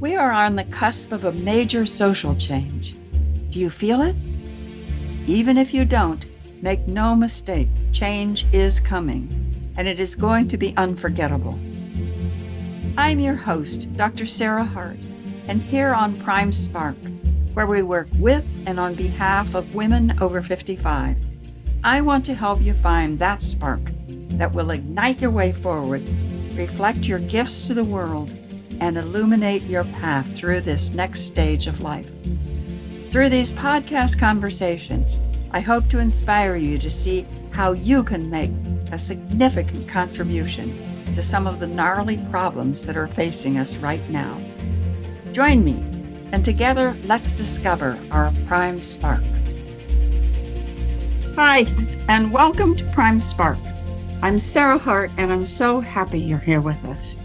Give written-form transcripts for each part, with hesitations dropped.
We are on the cusp of a major social change. Do you feel it? Even if you don't, make no mistake, change is coming, and it is going to be unforgettable. I'm your host, Dr. Sarah Hart, and here on Prime Spark, where we work with and on behalf of women over 55, I want to help you find that spark that will ignite your way forward, reflect your gifts to the world, and illuminate your path through this next stage of life. Through these podcast conversations, I hope to inspire you to see how you can make a significant contribution to some of the gnarly problems that are facing us right now. Join me, and together let's discover our Prime Spark. Hi, and welcome to Prime Spark. I'm Sarah Hart, and I'm so happy you're here with us.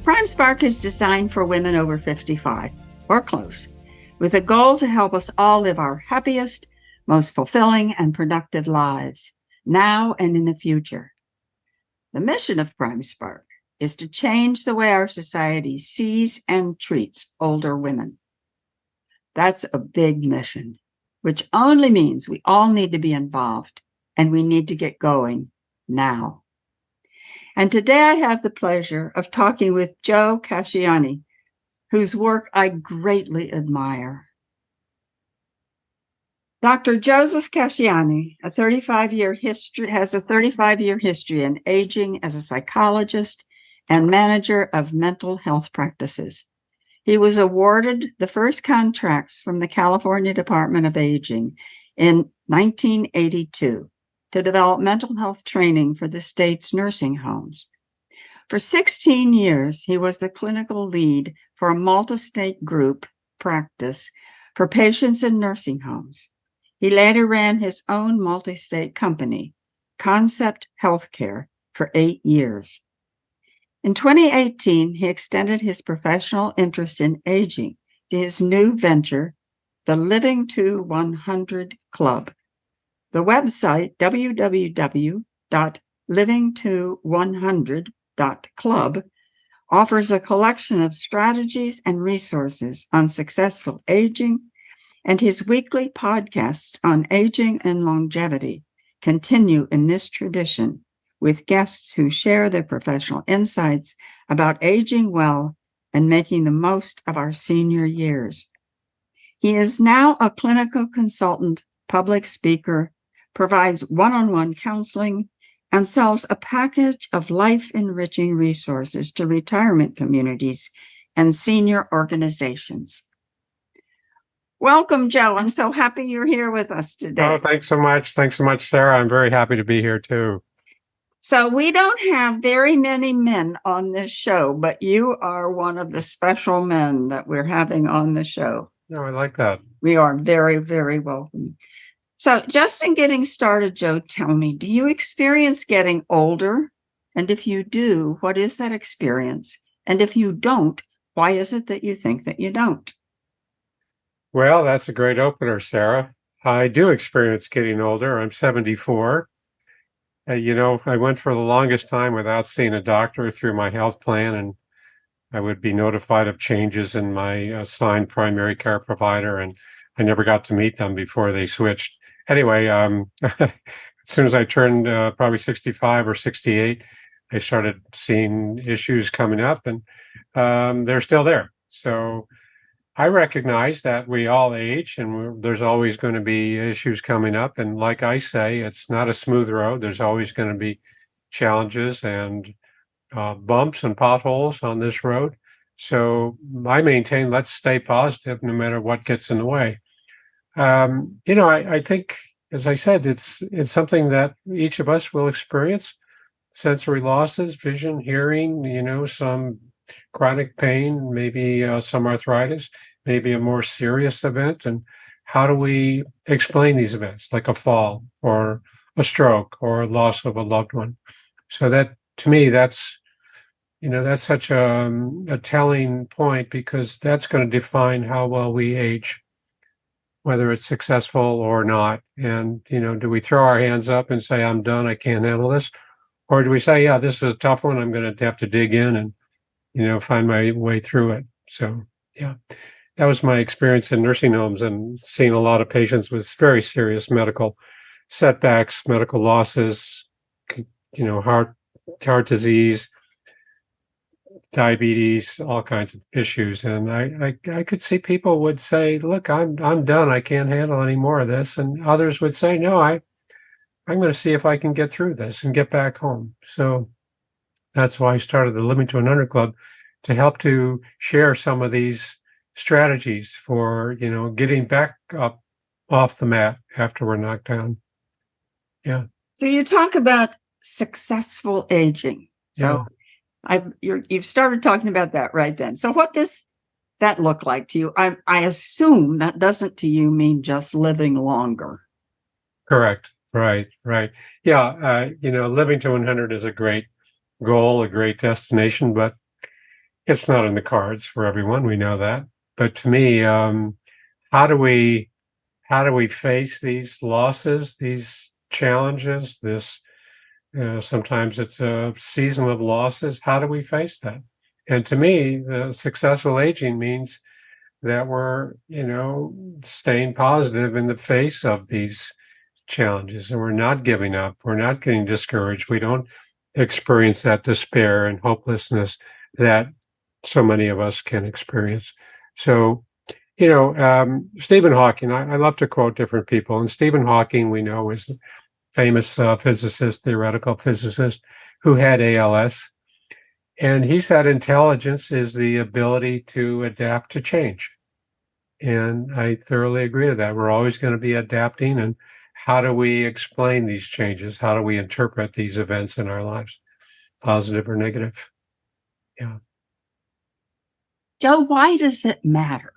Prime Spark is designed for women over 55, or close, with a goal to help us all live our happiest, most fulfilling and productive lives, now and in the future. The mission of Prime Spark is to change the way our society sees and treats older women. That's a big mission, which only means we all need to be involved, and we need to get going now. And today I have the pleasure of talking with Jo Casciani, whose work I greatly admire. Dr. Joseph Casciani, has a 35-year history in aging as a psychologist and manager of mental health practices. He was awarded the first contracts from the California Department of Aging in 1982 to develop mental health training for the state's nursing homes. For 16 years, he was the clinical lead for a multi-state group practice for patients in nursing homes. He later ran his own multi-state company, Concept Healthcare, for 8 years. In 2018, he extended his professional interest in aging to his new venture, the Living to 100 Club. The website, www.livingto100.club, offers a collection of strategies and resources on successful aging, and his weekly podcasts on aging and longevity continue in this tradition with guests who share their professional insights about aging well and making the most of our senior years. He is now a clinical consultant, public speaker, provides one-on-one counseling, and sells a package of life-enriching resources to retirement communities and senior organizations. Welcome, Jo. I'm so happy you're here with us today. Oh, thanks so much. Thanks so much, Sarah. I'm very happy to be here too. So we don't have very many men on this show, but you are one of the special men that we're having on the show. No, I like that. We are very, very welcome. So just in getting started, Jo, tell me, do you experience getting older? And if you do, what is that experience? And if you don't, why is it that you think that you don't? Well, that's a great opener, Sarah. I do experience getting older. I'm 74. I went for the longest time without seeing a doctor through my health plan, and I would be notified of changes in my assigned primary care provider, and I never got to meet them before they switched. Anyway, as soon as I turned probably 65 or 68, I started seeing issues coming up, and they're still there. So I recognize that we all age, and there's always going to be issues coming up. And like I say, it's not a smooth road. There's always going to be challenges and bumps and potholes on this road. So I maintain, let's stay positive no matter what gets in the way. I think, as I said, it's something that each of us will experience. Sensory losses, vision, hearing, some chronic pain, maybe some arthritis, maybe a more serious event. And how do we explain these events, like a fall or a stroke or loss of a loved one? So that, to me, that's such a telling point, because that's going to define how well we age, whether it's successful or not. And, do we throw our hands up and say, I'm done, I can't handle this? Or do we say, yeah, this is a tough one, I'm going to have to dig in and, find my way through it? So Yeah. That was my experience in nursing homes and seeing a lot of patients with very serious medical setbacks, medical losses, c- heart disease, diabetes, all kinds of issues. And I could see people would say, "Look, I'm done. I can't handle any more of this." And others would say, "No, I'm going to see if I can get through this and get back home." So that's why I started the Living to 100 Club, to help to share some of these strategies for, getting back up off the mat after we're knocked down. Yeah. So you talk about successful aging. So Yeah. you've started talking about that right then. So what does that look like to you? I assume that doesn't to you mean just living longer. Correct. Right. Right. Yeah. Living to 100 is a great goal, a great destination, but it's not in the cards for everyone. We know that. But to me, how do we face these losses, these challenges, this sometimes it's a season of losses. How do we face that? And to me, the successful aging means that we're, staying positive in the face of these challenges, and we're not giving up. We're not getting discouraged. We don't experience that despair and hopelessness that so many of us can experience. So, Stephen Hawking, I love to quote different people, and Stephen Hawking, we know, is famous physicist, theoretical physicist who had ALS. And he said intelligence is the ability to adapt to change. And I thoroughly agree to that. We're always going to be adapting. And how do we explain these changes? How do we interpret these events in our lives, positive or negative? Yeah. Joe, why does it matter?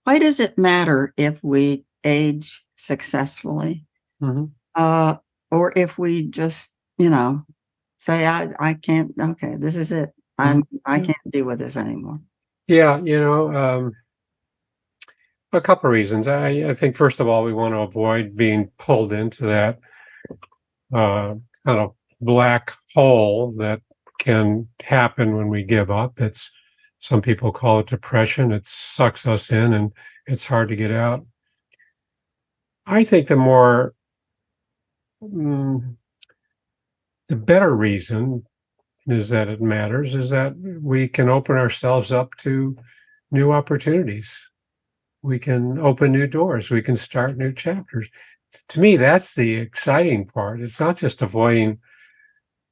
Why does it matter if we age successfully? Hmm. Uh, or if we just, say, I can't, okay, this is it. Hmm. I can't deal with this anymore. Yeah. A couple of reasons. I think, first of all, we want to avoid being pulled into that kind of black hole that can happen when we give up. It's Some people call it depression. It sucks us in and it's hard to get out. I think mm, the better reason is that it matters is that we can open ourselves up to new opportunities. We can open new doors. We can start new chapters. To me, that's the exciting part. It's not just avoiding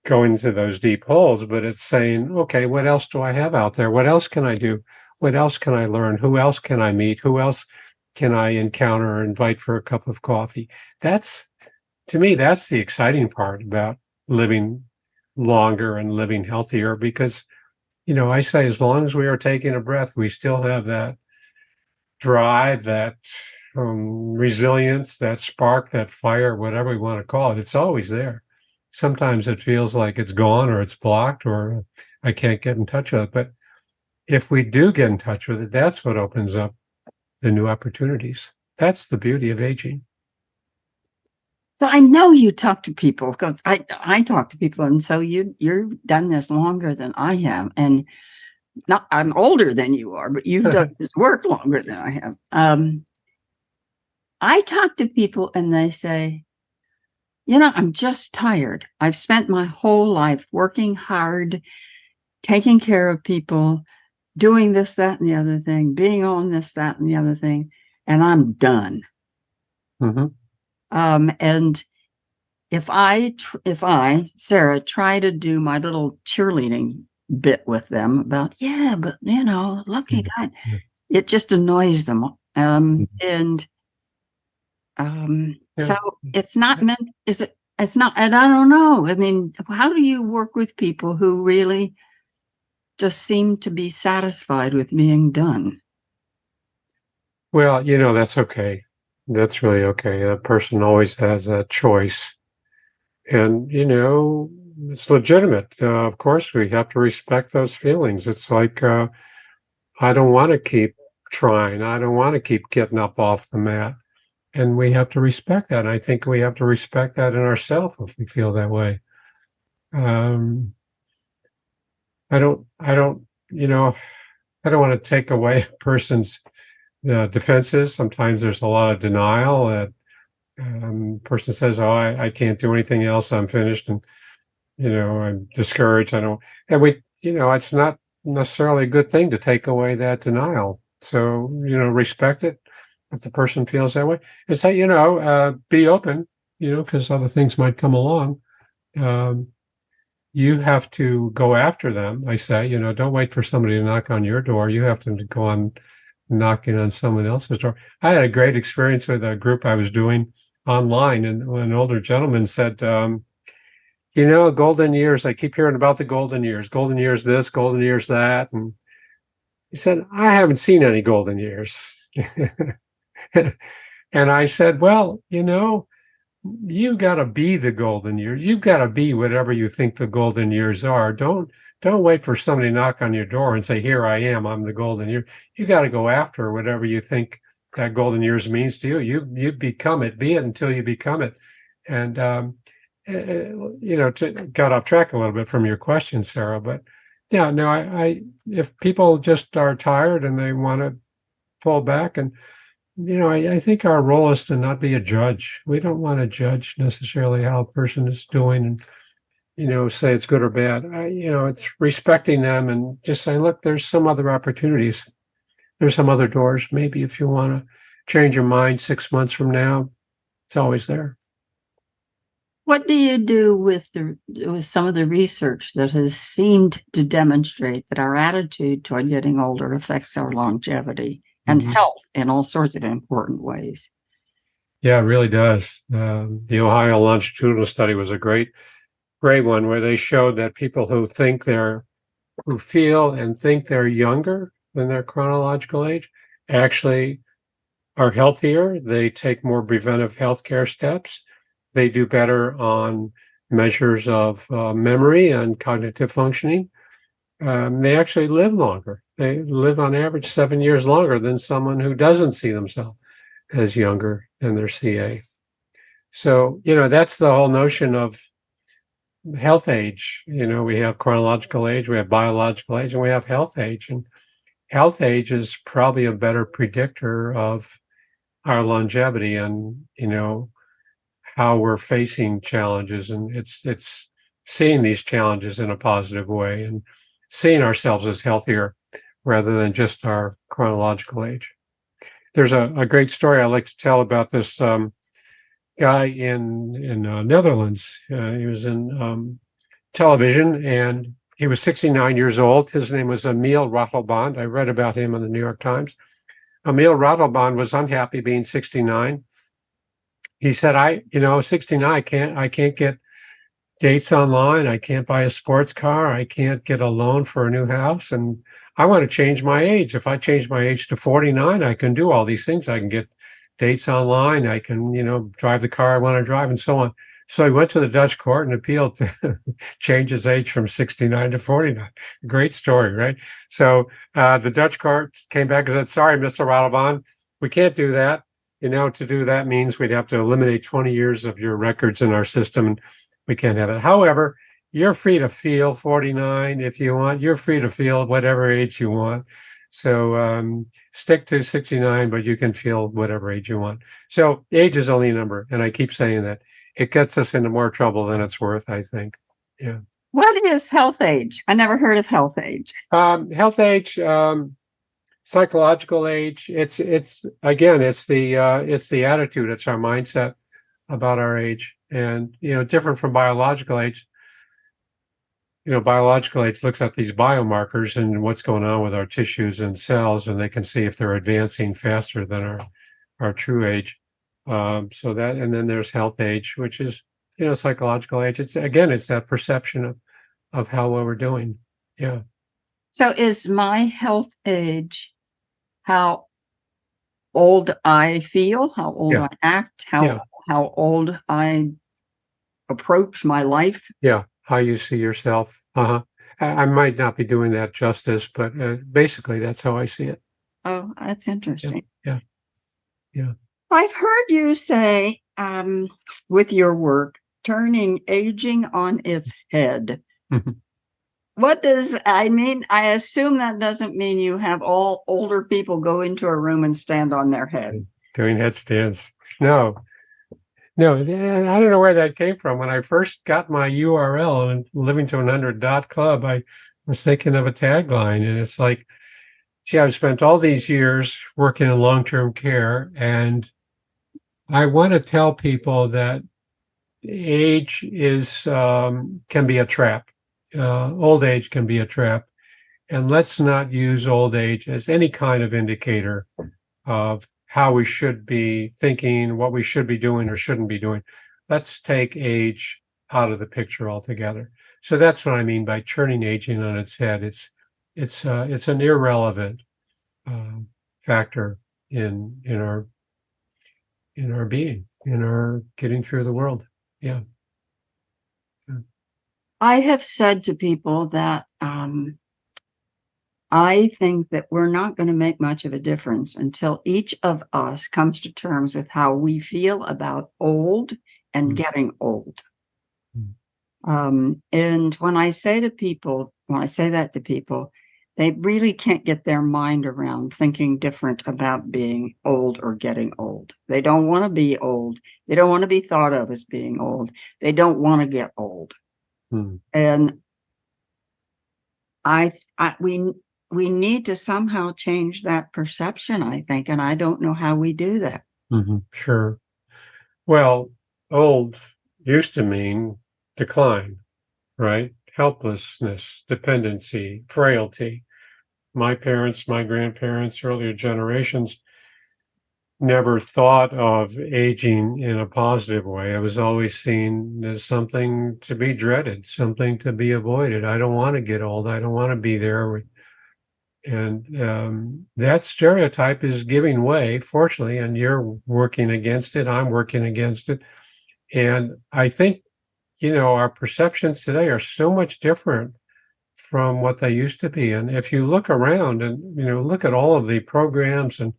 going into those deep holes, but it's saying, okay, what else do I have out there? What else can I do? What else can I learn? Who else can I meet? Who else can I encounter or invite for a cup of coffee? That's, to me, that's the exciting part about living longer and living healthier because, I say as long as we are taking a breath, we still have that drive, that resilience, that spark, that fire, whatever we want to call it. It's always there. Sometimes it feels like it's gone or it's blocked or I can't get in touch with it. But if we do get in touch with it, that's what opens up the new opportunities. That's the beauty of aging. So I know you talk to people because I talk to people, and so you've done this longer than I have, and not I'm older than you are, but you've done this work longer than I have. I talk to people and they say, I'm just tired. I've spent my whole life working hard, taking care of people, doing this, that, and the other thing, being on this, that, and the other thing, and I'm done. Hmm. And if I, Sarah, try to do my little cheerleading bit with them about, yeah, but lucky God, it just annoys them. And Yeah. so it's not meant, is it? It's not, and I don't know. I mean, how do you work with people who really just seem to be satisfied with being done? Well, that's okay. That's really okay. A person always has a choice. And, it's legitimate. Of course, we have to respect those feelings. It's like, I don't want to keep trying. I don't want to keep getting up off the mat. And we have to respect that. And I think we have to respect that in ourselves if we feel that way. Um, I don't, you know, I don't want to take away a person's defenses. Sometimes there's a lot of denial. Person says, "Oh, I can't do anything else. I'm finished," and I'm discouraged. I don't, and it's not necessarily a good thing to take away that denial. So, respect it if the person feels that way, and say, be open, because other things might come along. Um, you have to go after them. I say, don't wait for somebody to knock on your door. You have to go on knocking on someone else's door. I had a great experience with a group I was doing online, and an older gentleman said, golden years, I keep hearing about the golden years this, golden years that. And he said, I haven't seen any golden years. And I said, well, you got to be the golden years. You've got to be whatever you think the golden years are. Don't wait for somebody to knock on your door and say, here I am, I'm the golden year. You got to go after whatever you think that golden years means to you. You become it, be it until you become it. And, got off track a little bit from your question, Sarah, but yeah, no, if people just are tired and they want to pull back, and I think our role is to not be a judge. We don't want to judge necessarily how a person is doing and, say it's good or bad. It's respecting them and just saying, look, there's some other opportunities. There's some other doors. Maybe if you want to change your mind 6 months from now, it's always there. What do you do with some of the research that has seemed to demonstrate that our attitude toward getting older affects our longevity and health in all sorts of important ways? Yeah, it really does. The Ohio longitudinal study was a great one where they showed that people who feel and think they're younger than their chronological age actually are healthier. They take more preventive healthcare steps. They do better on measures of memory and cognitive functioning. They actually live longer. They live on average 7 years longer than someone who doesn't see themselves as younger than their CA. So, that's the whole notion of health age. We have chronological age, we have biological age, and we have health age. And health age is probably a better predictor of our longevity and, how we're facing challenges. And it's seeing these challenges in a positive way and seeing ourselves as healthier rather than just our chronological age. There's a great story I like to tell about this guy in Netherlands. He was in television, and he was 69 years old. His name was Emil Ratelband. I read about him in the New York Times. Emil Ratelband was unhappy being 69. He said, 69, I can't get dates online. I can't buy a sports car. I can't get a loan for a new house. And I want to change my age. If I change my age to 49, I can do all these things. I can get dates online. I can, drive the car I want to drive and so on. So he went to the Dutch court and appealed to change his age from 69 to 49. Great story, right? So the Dutch court came back and said, sorry, Mr. Ratelband, we can't do that. To do that means we'd have to eliminate 20 years of your records in our system. And we can't have it. However, you're free to feel 49 if you want. You're free to feel whatever age you want. So stick to 69, but you can feel whatever age you want. So age is only a number. And I keep saying that. It gets us into more trouble than it's worth, I think. Yeah. What is health age? I never heard of health age. Health age, psychological age. It's the attitude. It's our mindset about our age, and different from biological age. Biological age looks at these biomarkers and what's going on with our tissues and cells, and they can see if they're advancing faster than our true age. So that, and then there's health age, which is psychological age. It's that perception of how well we're doing. Yeah. So is my health age how old I feel, how old I act, how old I approach my life? Yeah, how you see yourself. I might not be doing that justice, but basically that's how I see it. Oh, that's interesting. Yeah. I've heard you say with your work, turning aging on its head. Mhm. What does I mean? I assume that doesn't mean you have all older people go into a room and stand on their head. Doing headstands. No, no, I don't know where that came from. When I first got my URL and livingto100.club, I was thinking of a tagline, and it's like, gee, I've spent all these years working in long-term care, and I want to tell people that age is can be a trap. Old age can be a trap, and let's not use old age as any kind of indicator of how we should be thinking, what we should be doing or shouldn't be doing. Let's take age out of the picture altogether. So that's what I mean by turning aging on its head. It's an irrelevant factor in our being, in our getting through the world. Yeah. I have said to people that I think that we're not going to make much of a difference until each of us comes to terms with how we feel about old and getting old. And when I say that to people, they really can't get their mind around thinking different about being old or getting old. They don't want to be old. They don't want to be thought of as being old. They don't want to get old. And we need to somehow change that perception, I think, and I don't know how we do that. Sure. Well, old used to mean decline, right? Helplessness, dependency, frailty. My parents, my grandparents, earlier generations never thought of aging in a positive way. It was always seen as something to be dreaded, something to be avoided. I don't want to get old. I don't want to be there. And that stereotype is giving way, fortunately, and you're working against it. I'm working against it. And I think, our perceptions today are so much different from what they used to be. And if you look around and, look at all of the programs and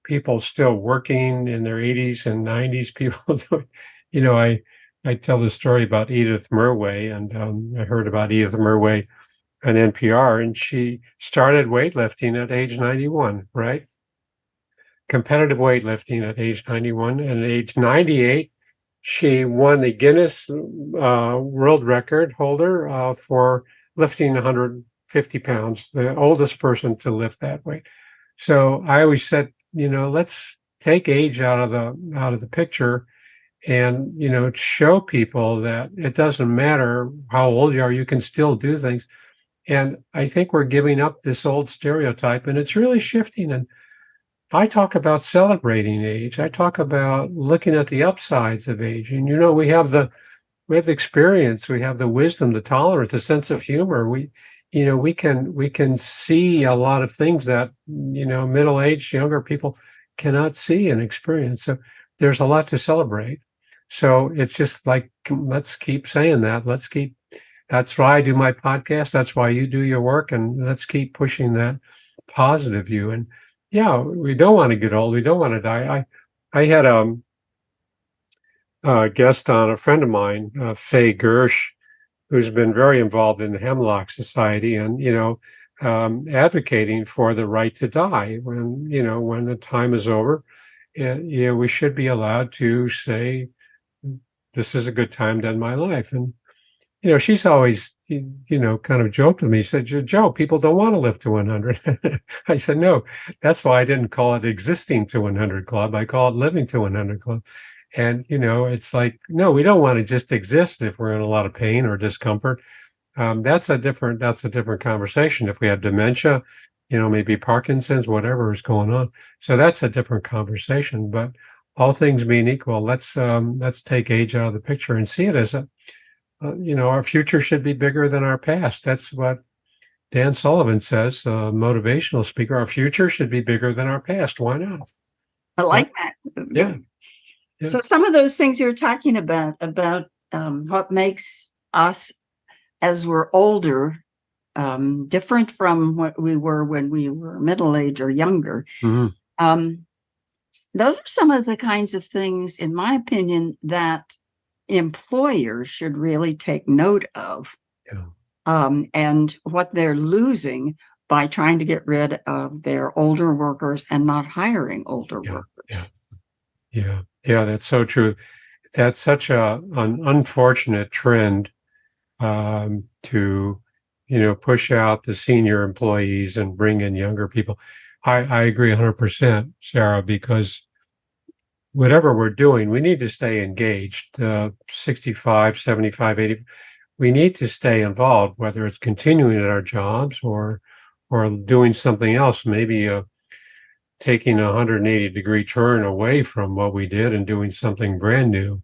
people still working in their 80s and 90s, people doing, I tell the story about Edith Murway, and I heard about Edith Murway on NPR, and she started weightlifting at age 91, right? Competitive weightlifting at age 91, and at age 98, she won the Guinness World Record holder for lifting 150 pounds, the oldest person to lift that weight. So I always said, let's take age out of the picture, and show people that it doesn't matter how old you are, you can still do things. And I think we're giving up this old stereotype, and it's really shifting. And I talk about celebrating age. I talk about looking at the upsides of age. And we have the experience, we have the wisdom, the tolerance, the sense of humor. We can see a lot of things that middle-aged, younger people cannot see and experience. So there's a lot to celebrate. So it's just like, let's keep saying that. That's why I do my podcast. That's why you do your work. And let's keep pushing that positive view. And yeah, we don't want to get old. We don't want to die. I had a guest on, a friend of mine, Faye Gersh, who's been very involved in the Hemlock Society and, advocating for the right to die when the time is over. And, we should be allowed to say, this is a good time to end my life. And, she's always, kind of joked with me. She said, Joe, people don't want to live to 100. I said, no, that's why I didn't call it existing to 100 club. I call it living to 100 club. And, it's like, no, we don't want to just exist if we're in a lot of pain or discomfort. That's a different conversation. If we have dementia, maybe Parkinson's, whatever is going on. So that's a different conversation. But all things being equal, let's take age out of the picture and see it as our future should be bigger than our past. That's what Dan Sullivan says, motivational speaker. Our future should be bigger than our past. Why not? I like that. That's yeah. Good. Yeah. So some of those things you're talking about what makes us as we're older different from what we were when we were middle-aged or younger. Those are some of the kinds of things, in my opinion, that employers should really take note of. Yeah. and what they're losing by trying to get rid of their older workers and not hiring older Yeah, yeah, workers. yeah. That's so true. That's such an unfortunate trend to, push out the senior employees and bring in younger people. I agree 100%, Sarah, because whatever we're doing, we need to stay engaged. 65, 75, 80. We need to stay involved, whether it's continuing at our jobs or doing something else, maybe taking a 180-degree turn away from what we did and doing something brand new.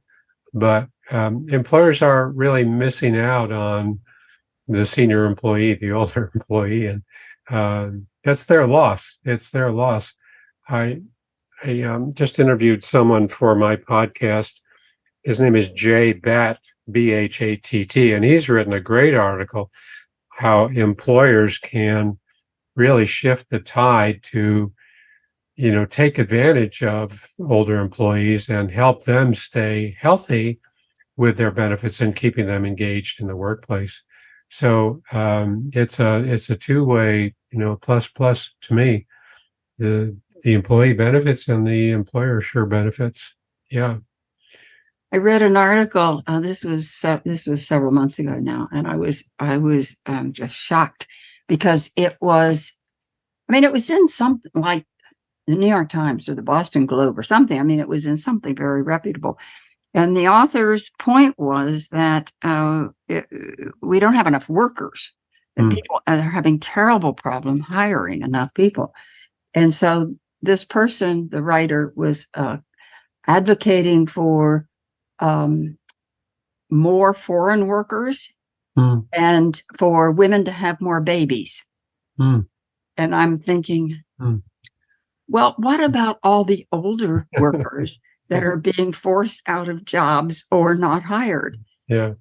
But employers are really missing out on the senior employee, the older employee, and that's their loss. It's their loss. I I just interviewed someone for my podcast. His name is Jay Batt, Bhatt, and he's written a great article how employers can really shift the tide to, take advantage of older employees and help them stay healthy with their benefits and keeping them engaged in the workplace. So it's a two-way, plus plus to me. The employee benefits and the employer sure benefits. Yeah. I read an article. This was several months ago now, and I was just shocked because it was. I mean, it was in something like the New York Times or the Boston Globe or something. I mean, it was in something very reputable. And the author's point was that we don't have enough workers, and people are having terrible problem hiring enough people. And so this person, the writer, was advocating for more foreign workers and for women to have more babies. And I'm thinking, well, what about all the older workers that are being forced out of jobs or not hired? Yeah.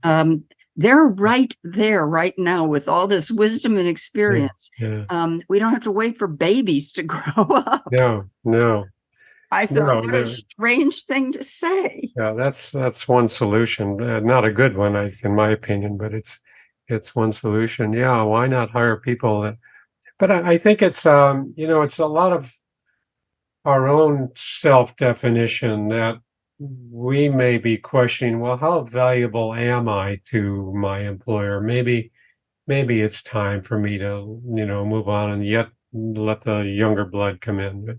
They're right there right now with all this wisdom and experience. Yeah. We don't have to wait for babies to grow up. No. I thought, what a strange thing to say. Yeah, that's one solution. Not a good one, in my opinion, but it's one solution. Yeah, why not hire people that? But I think it's it's a lot of our own self-definition that we may be questioning. Well, how valuable am I to my employer? Maybe it's time for me to move on and yet let the younger blood come in. But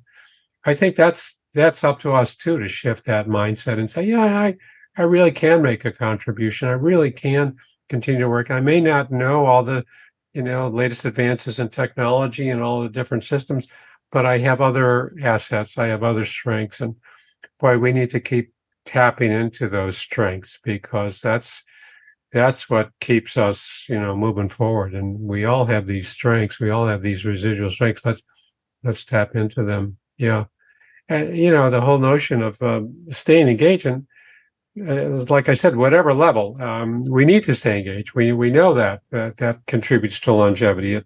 I think that's up to us too to shift that mindset and say, yeah, I really can make a contribution. I really can continue to work. I may not know all the, latest advances in technology and all the different systems, but I have other assets. I have other strengths. And boy, we need to keep tapping into those strengths because that's what keeps us, moving forward. And we all have these strengths. We all have these residual strengths. Let's tap into them. Yeah. And, the whole notion of staying engaged, and like I said, whatever level, we need to stay engaged. We know that contributes to longevity.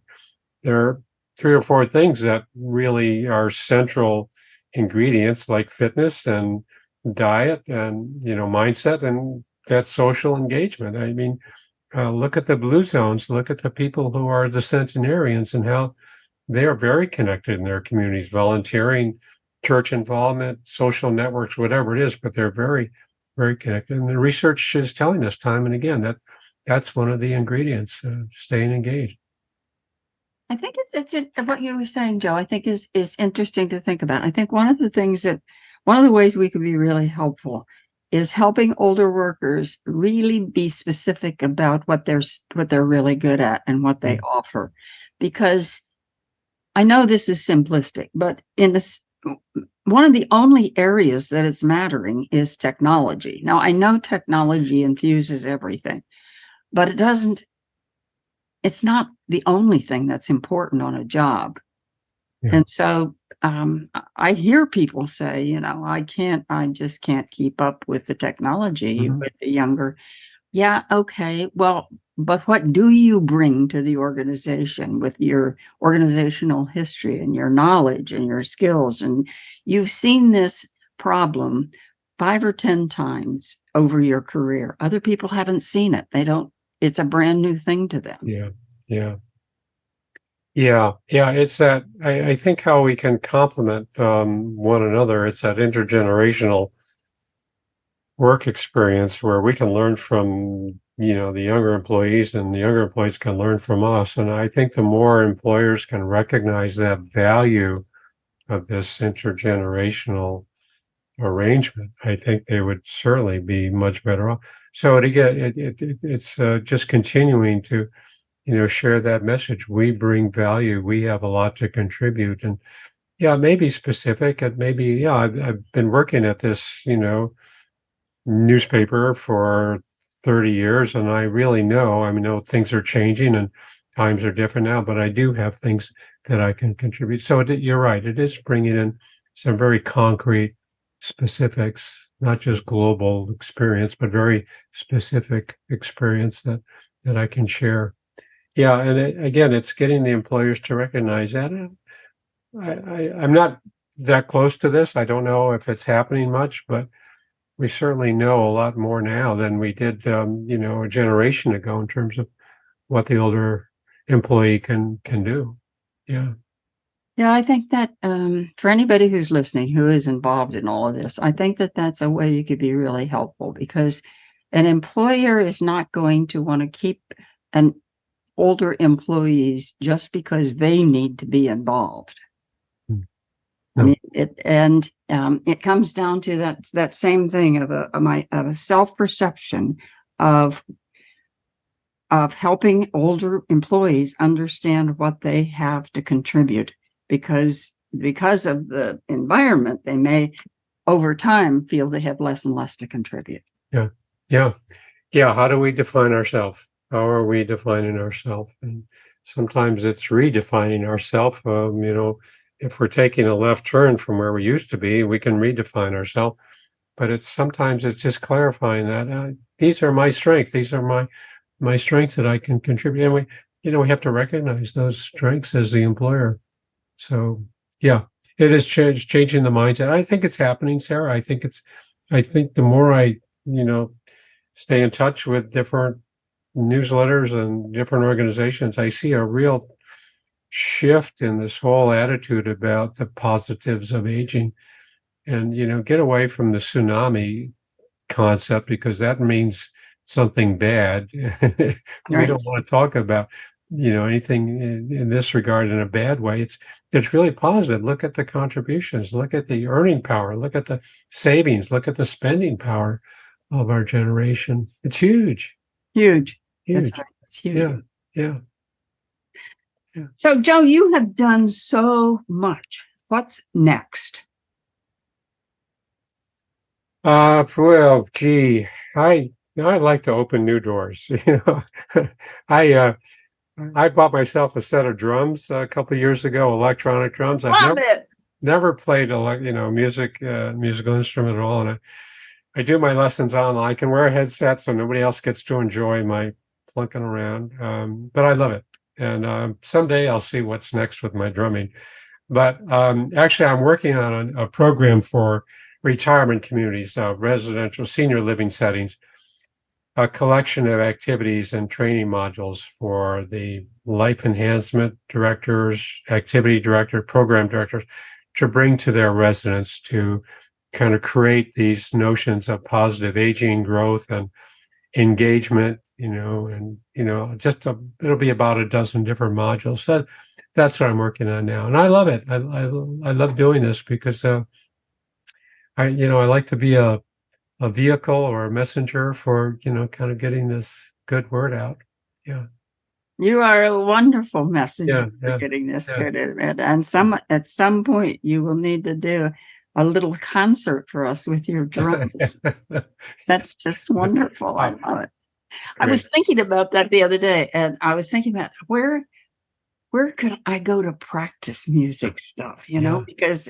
There are 3 or 4 things that really are central ingredients, like fitness and diet and mindset, and that's social engagement. I mean, look at the blue zones. Look at the people who are the centenarians and how they are very connected in their communities, volunteering, church involvement, social networks, whatever it is, but they're very, very connected. And the research is telling us time and again that that's one of the ingredients, staying engaged. I think it's what you were saying, Joe. I think is interesting to think about. I think one of the ways we could be really helpful is helping older workers really be specific about what they're really good at and what they offer, because I know this is simplistic, but one of the only areas that it's mattering is technology. Now, I know technology infuses everything, but it's not the only thing that's important on a job. Yeah. And so I hear people say, I just can't keep up with the technology with the younger. Yeah, okay. Well, but what do you bring to the organization with your organizational history and your knowledge and your skills? And you've seen this problem 5 or 10 times over your career. Other people haven't seen it. it's a brand new thing to them. Yeah. Yeah. Yeah. Yeah. It's that I think how we can complement one another. It's that intergenerational work experience where we can learn from, the younger employees, and the younger employees can learn from us. And I think the more employers can recognize that value of this intergenerational arrangement, I think they would certainly be much better off. So it's just continuing to, share that message. We bring value. We have a lot to contribute. And yeah, maybe specific. And maybe, yeah, I've been working at this, newspaper for 30 years, and I really know, I mean, know things are changing and times are different now, but I do have things that I can contribute. So you're right. It is bringing in some very concrete specifics, not just global experience, but very specific experience that I can share. Yeah, and again, it's getting the employers to recognize that. I'm not that close to this. I don't know if it's happening much, but we certainly know a lot more now than we did, a generation ago in terms of what the older employee can do. Yeah. Yeah, I think that for anybody who's listening who is involved in all of this, I think that that's a way you could be really helpful, because an employer is not going to want to keep an older employees just because they need to be involved. I No. mean, it comes down to that same thing of a self-perception of helping older employees understand what they have to contribute, because of the environment, they may over time feel they have less and less to contribute. Yeah. Yeah. Yeah. How do we define ourselves? How are we defining ourselves? And sometimes it's redefining ourselves. If we're taking a left turn from where we used to be, we can redefine ourselves. But sometimes it's just clarifying that these are my strengths. These are my strengths that I can contribute. And we have to recognize those strengths as the employer. So yeah, it is changing the mindset. I think it's happening, Sarah. I think the more I, stay in touch with different newsletters and different organizations, I see a real shift in this whole attitude about the positives of aging, and, get away from the tsunami concept, because that means something bad. We Right. don't want to talk about, anything in this regard in a bad way. It's really positive. Look at the contributions, look at the earning power, look at the savings, look at the spending power of our generation. It's huge. Huge. That's Huge. right. It's huge. Yeah. Yeah. Yeah. So, Joe, you have done so much. What's next? Well, gee, I like to open new doors. I I bought myself a set of drums a couple of years ago, electronic drums. I've Love it. never played musical instrument at all, and I do my lessons online. I can wear a headset so nobody else gets to enjoy my plunking around. But I love it, and someday I'll see what's next with my drumming. But actually, I'm working on a program for retirement communities, residential senior living settings, a collection of activities and training modules for the life enhancement directors, activity director, program directors, to bring to their residents to kind of create these notions of positive aging, growth, and engagement, it'll be about a dozen different modules. So that's what I'm working on now. And I love it. I love doing this because I like to be a vehicle or a messenger for, kind of getting this good word out. Yeah. You are a wonderful messenger Yeah. for getting this Yeah. good. And at some point you will need to do a little concert for us with your drums. That's just wonderful. I love it. I was thinking about that the other day, and I was thinking about where could I go to practice music stuff, Yeah. because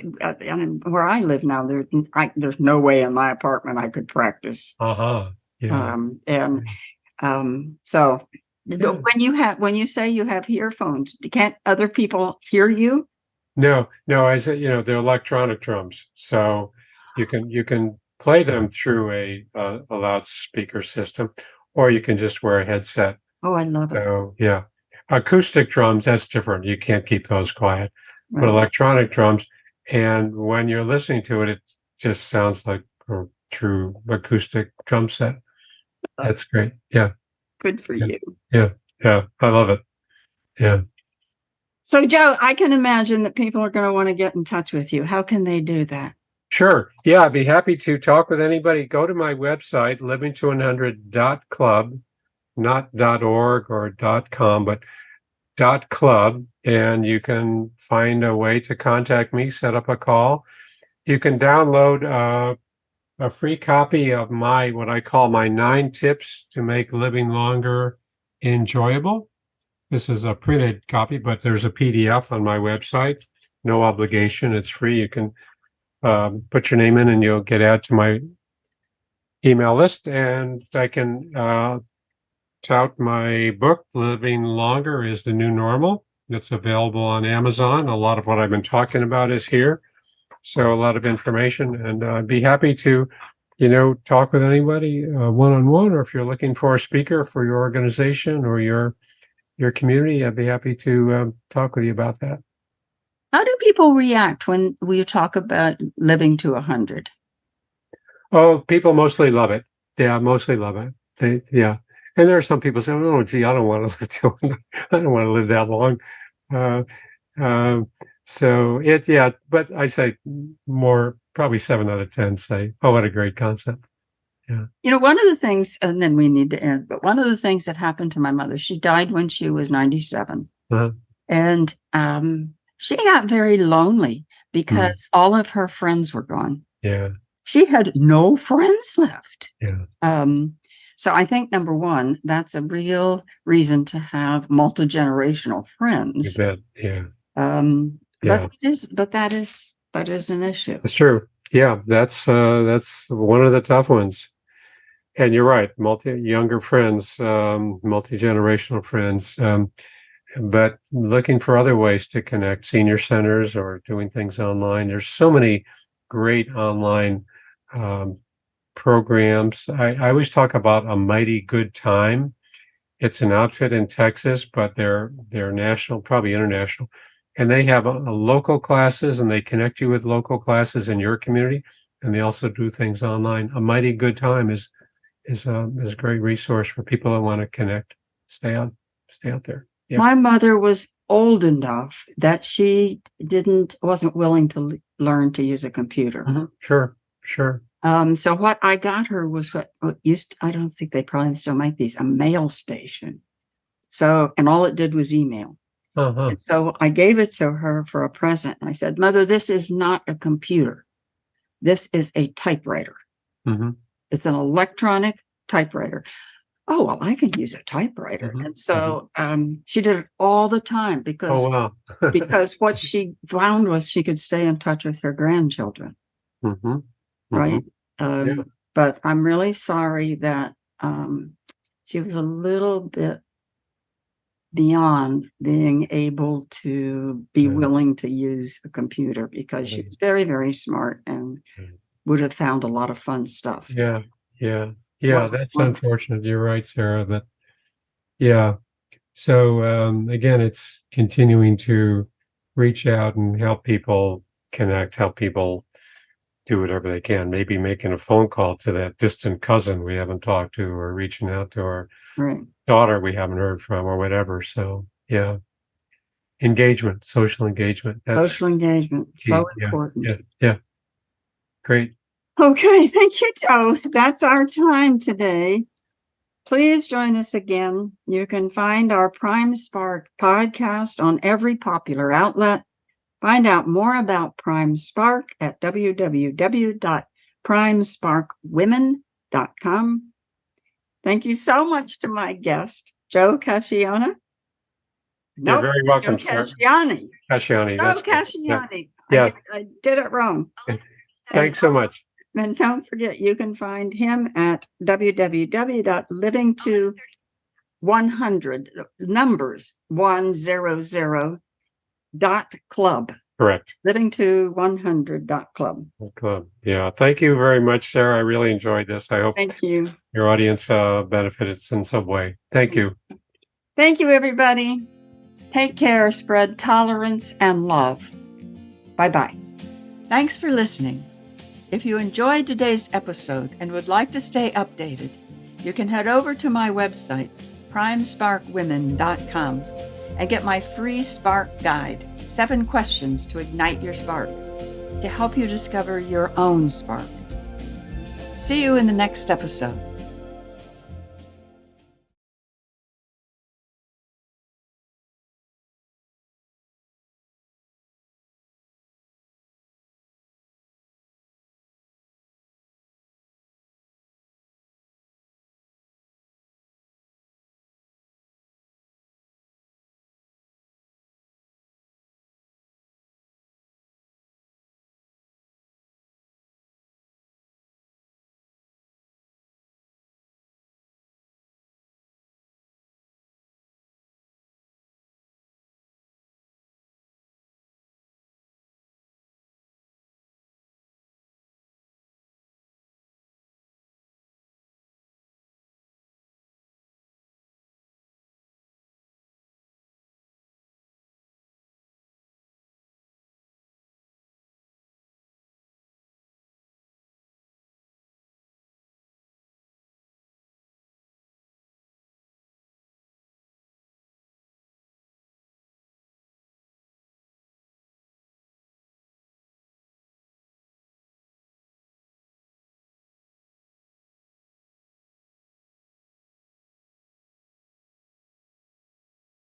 where I live now, there's no way in my apartment I could practice. Uh-huh. Yeah. So Yeah. when you say you have earphones, can't other people hear you? No, I said, they're electronic drums. So you can play them through a loudspeaker system, or you can just wear a headset Oh, I love it. So yeah, acoustic drums, that's different. You can't keep those quiet, but Right. electronic drums, and when you're listening to it, it just sounds like a true acoustic drum set. That's great. Yeah, Good for yeah, you. yeah, yeah. I love it. Yeah. So, Joe, I can imagine that people are going to want to get in touch with you. How can they do that? Sure. Yeah, I'd be happy to talk with anybody. Go to my website, livingto100.club, not .org or .com, but .club, and you can find a way to contact me, set up a call. You can download a free copy of my, what I call my 9 tips to make living longer enjoyable. This is a printed copy, but there's a PDF on my website. No obligation. It's free. You can put your name in and you'll get added to my email list, and I can tout my book, Living Longer is the New Normal. It's available on Amazon. A lot of what I've been talking about is here. So a lot of information, and I'd be happy to, talk with anybody one-on-one, or if you're looking for a speaker for your organization or your community, I'd be happy to talk with you about that. How do people react when we talk about living to 100? Oh, people mostly love it. Yeah, mostly love it. Yeah. And there are some people saying, "Oh, gee, I don't want to live too. I don't want to live that long." Uh, um, yeah. But I say more, probably 7 out of 10 say, "Oh, what a great concept." Yeah. One of the things, and then we need to end, but one of the things that happened to my mother, she died when she was 97. Uh-huh. And she got very lonely because all of her friends were gone. Yeah. She had no friends left. Yeah. So I think, number one, that's a real reason to have multi-generational friends. You bet. Yeah. But that is an issue. It's true. Yeah, that's one of the tough ones. And you're right, younger friends, multi-generational friends, but looking for other ways to connect, senior centers or doing things online. There's so many great online programs. I always talk about A Mighty Good Time. It's an outfit in Texas, but they're national, probably international. And they have a local classes, and they connect you with local classes in your community. And they also do things online. A Mighty Good Time is a great resource for people that want to connect, stay out there. Yeah. My mother was old enough that she wasn't willing to learn to use a computer. Mm-hmm. Sure. So what I got her was what I don't think they probably still make these, a mail station. So, and all it did was email. Uh-huh. And so I gave it to her for a present. And I said, "Mother, this is not a computer. This is a typewriter. Mm-hmm. It's an electronic typewriter." "Oh, well, I can use a typewriter." Mm-hmm. And so she did it all the time because, oh, wow. because what she found was she could stay in touch with her grandchildren. Mm-hmm. Mm-hmm. Right. Yeah. But I'm really sorry that she was a little bit beyond being able to be willing to use a computer, because she was very, very smart and would have found a lot of fun stuff. Yeah. That's unfortunate. You're right, Sarah. But yeah. So again, it's continuing to reach out and help people connect, help people do whatever they can. Maybe making a phone call to that distant cousin we haven't talked to, or reaching out to our daughter we haven't heard from, or whatever. So yeah, social engagement. Social engagement, so important. Yeah. Great. Okay, thank you, Joe. That's our time today. Please join us again. You can find our Prime Spark podcast on every popular outlet. Find out more about Prime Spark at www.primesparkwomen.com. Thank you so much to my guest, Joe Casciani. You're very welcome, Joe Casciani. Casciani. Joe Casciani. Yeah. I did it wrong. Thanks so much. And don't forget, you can find him at www.livingto100, numbers 100.club. Correct. Livingto100.club. Club. Yeah. Thank you very much, Sarah. I really enjoyed this. I hope Thank you. Your audience benefited in some way. Thank you. Thank you, everybody. Take care, spread tolerance and love. Bye-bye. Thanks for listening. If you enjoyed today's episode and would like to stay updated, you can head over to my website, primesparkwomen.com, and get my free Spark Guide, 7 questions to ignite your spark, to help you discover your own spark. See you in the next episode.